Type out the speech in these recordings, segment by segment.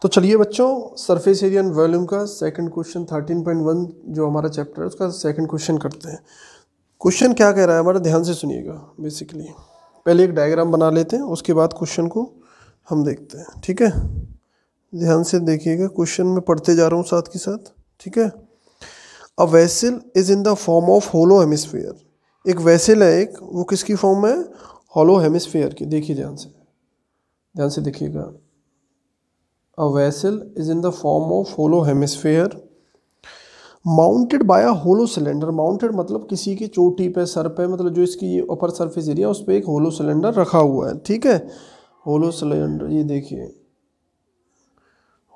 तो चलिए बच्चों, सरफेस एरिया एंड वॉल्यूम का सेकंड क्वेश्चन 13.1 जो हमारा चैप्टर है उसका सेकंड क्वेश्चन करते हैं। क्वेश्चन क्या कह रहा है हमारा, ध्यान से सुनिएगा। बेसिकली पहले एक डायग्राम बना लेते हैं, उसके बाद क्वेश्चन को हम देखते हैं। ठीक है, ध्यान से देखिएगा, क्वेश्चन में पढ़ते जा रहा हूँ साथ के साथ। ठीक है, a vessel is in the form of hollow hemisphere. एक वेसल है, एक वो किसकी फॉर्म में? होलो हेमिस्फीयर की। देखिए ध्यान से देखिएगा। A vessel is in the form of hollow hemisphere mounted by a hollow cylinder। Mounted मतलब किसी की चोटी पे, सर पे, मतलब जो इसकी ये ऊपर सरफेस एरिया उस पर एक होलो सिलेंडर रखा हुआ है। ठीक है, होलो सिलेंडर, ये देखिए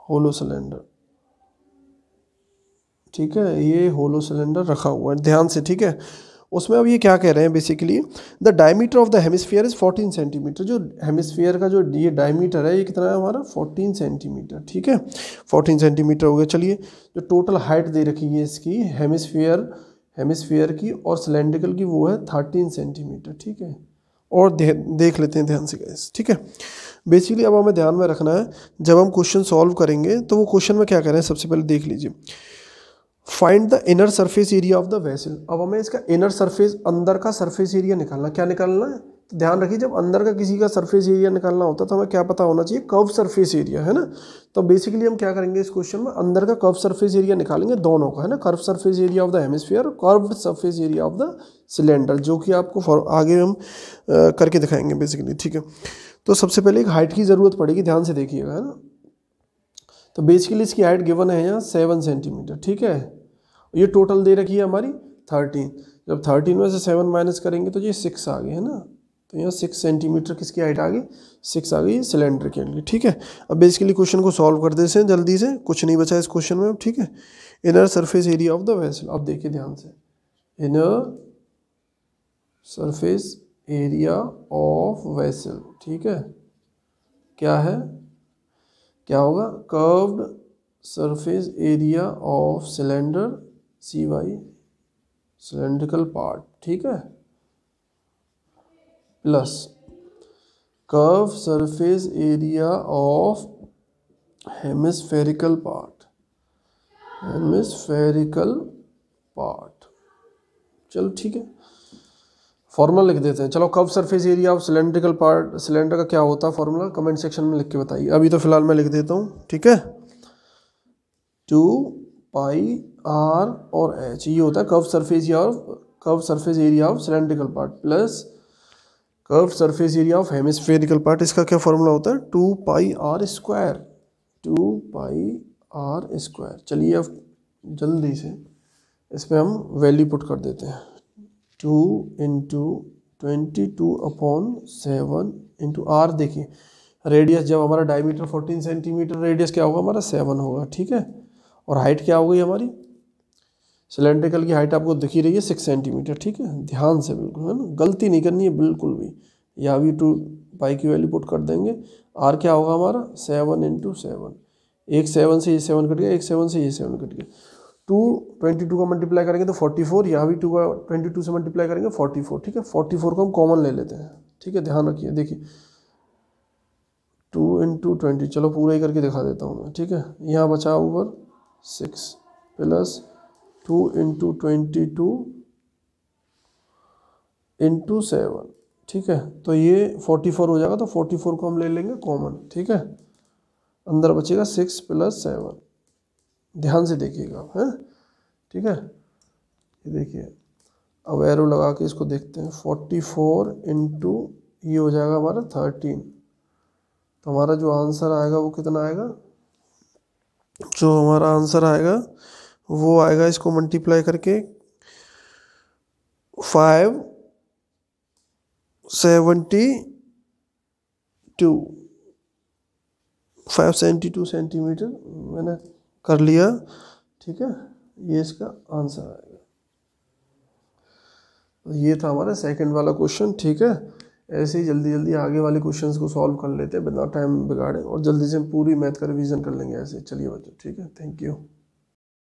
होलो सिलेंडर। ठीक है, ये होलो सिलेंडर रखा हुआ है, ध्यान से। ठीक है, उसमें अब ये क्या कह रहे हैं, basically the diameter of the hemisphere is 14 centimetre. जो हेमिस्फीयर का जो ये डायमीटर है ये कितना है हमारा? 14 सेंटीमीटर। ठीक है, 14 सेंटीमीटर हो गया। चलिए, जो टोटल हाइट दे रखी है इसकी हेमिस्फीयर की और सिलेंड्रिकल की, वो है 13 सेंटीमीटर। ठीक है, और देख लेते हैं ध्यान से गाइस। ठीक है, बेसिकली अब हमें ध्यान में रखना है, जब हम क्वेश्चन सॉल्व करेंगे तो वो क्वेश्चन में क्या कह रहे हैं, सबसे पहले देख लीजिए। Find the inner surface area of the vessel. अब हमें इसका इनर सरफेस, अंदर का सरफेस एरिया निकालना। क्या निकालना है? तो ध्यान रखिए, जब अंदर का किसी का सरफेस एरिया निकालना होता है तो हमें क्या पता होना चाहिए? कर्व सरफेस एरिया, है ना। तो बेसिकली हम क्या करेंगे इस क्वेश्चन में, अंदर का कर्व सरफेस एरिया निकालेंगे, दोनों का, है ना। Curve surface area of the hemisphere, curved surface area of the cylinder, जो कि आपको आगे हम करके दिखाएंगे बेसिकली। ठीक है, तो सबसे पहले एक हाइट की ज़रूरत पड़ेगी, ध्यान से देखिएगा, है ना। तो बेसिकली इसकी हाइट गिवन है यहाँ 7 सेंटीमीटर। ठीक है, ये टोटल दे रखी है हमारी 13। जब 13 में से 7 माइनस करेंगे तो ये 6 आ गए, है ना। तो यहाँ 6 सेंटीमीटर किसकी हाइट आ गई? 6 आ गई सिलेंडर के लिए। ठीक है, अब बेसिकली क्वेश्चन को सॉल्व कर देते हैं जल्दी से, कुछ नहीं बचा इस क्वेश्चन में। ठीक है, inner surface area of the vessel. अब देखिए ध्यान से, inner surface area of vessel. ठीक है, क्या है, क्या होगा? Curved surface area of cylinder CY, cylindrical part. ठीक है, plus curve surface area of hemispherical part, चलो ठीक है, फॉर्मूला लिख देते हैं। चलो, curve surface area of cylindrical part, cylinder का क्या होता है फॉर्मूला, कमेंट सेक्शन में लिख के बताइए। अभी तो फिलहाल मैं लिख देता हूँ। ठीक है, 2 पाई R और H, ये होता है curve surface area of cylindrical part, plus curve surface area of hemispherical part. इसका क्या फॉर्मूला होता है? 2 पाई R स्क्वायर, 2 पाई R स्क्वायर। चलिए अब जल्दी से इस पर हम वैल्यू पुट कर देते हैं। 2 इंटू 22/7 इंटू R। देखिए रेडियस, जब हमारा डायमीटर 14 सेंटीमीटर, रेडियस क्या होगा हमारा? 7 होगा। ठीक है, और हाइट क्या हो गई हमारी? सिलेंड्रिकल की हाइट आपको दिखी रही है 6 सेंटीमीटर। ठीक है, ध्यान से, बिल्कुल, है ना, गलती नहीं करनी है बिल्कुल भी। यहाँ भी 2 पाई की वैल्यू पुट कर देंगे। आर क्या होगा हमारा? 7 इंटू 7, एक 7 से ये 7 कट गया, एक 7 से ये 7 कट गया। 22 का मल्टीप्लाई करेंगे तो 44, यहाँ भी 2 का 22 से मल्टीप्लाई करेंगे 44। ठीक है, 44 को हम कॉमन ले लेते हैं। ठीक है, ध्यान रखिए, देखिए 2 इंटू 20, चलो पूरा ही करके दिखा देता हूँ मैं। ठीक है, यहाँ बचा ऊपर 6 प्लस 2 इंटू 22 इंटू 7। ठीक है, तो ये 44 हो जाएगा, तो 44 को हम ले लेंगे कॉमन। ठीक है, अंदर बचेगा 6 प्लस 7। ध्यान से देखिएगा, है। ठीक है, ये देखिए, अब एरो लगा के इसको देखते हैं। 44 इंटू ये हो जाएगा हमारा 13। तो हमारा जो आंसर आएगा वो कितना आएगा? जो हमारा आंसर आएगा वो आएगा, इसको मल्टीप्लाई करके 572 सेंटीमीटर मैंने कर लिया। ठीक है, ये इसका आंसर आएगा। ये था हमारा सेकंड वाला क्वेश्चन। ठीक है, ऐसे ही जल्दी जल्दी आगे वाले क्वेश्चंस को सॉल्व कर लेते हैं बिना टाइम बिगाड़े, और जल्दी से हम पूरी मैथ का रिवीजन कर लेंगे ऐसे। चलिए बच्चों, ठीक है, थैंक यू।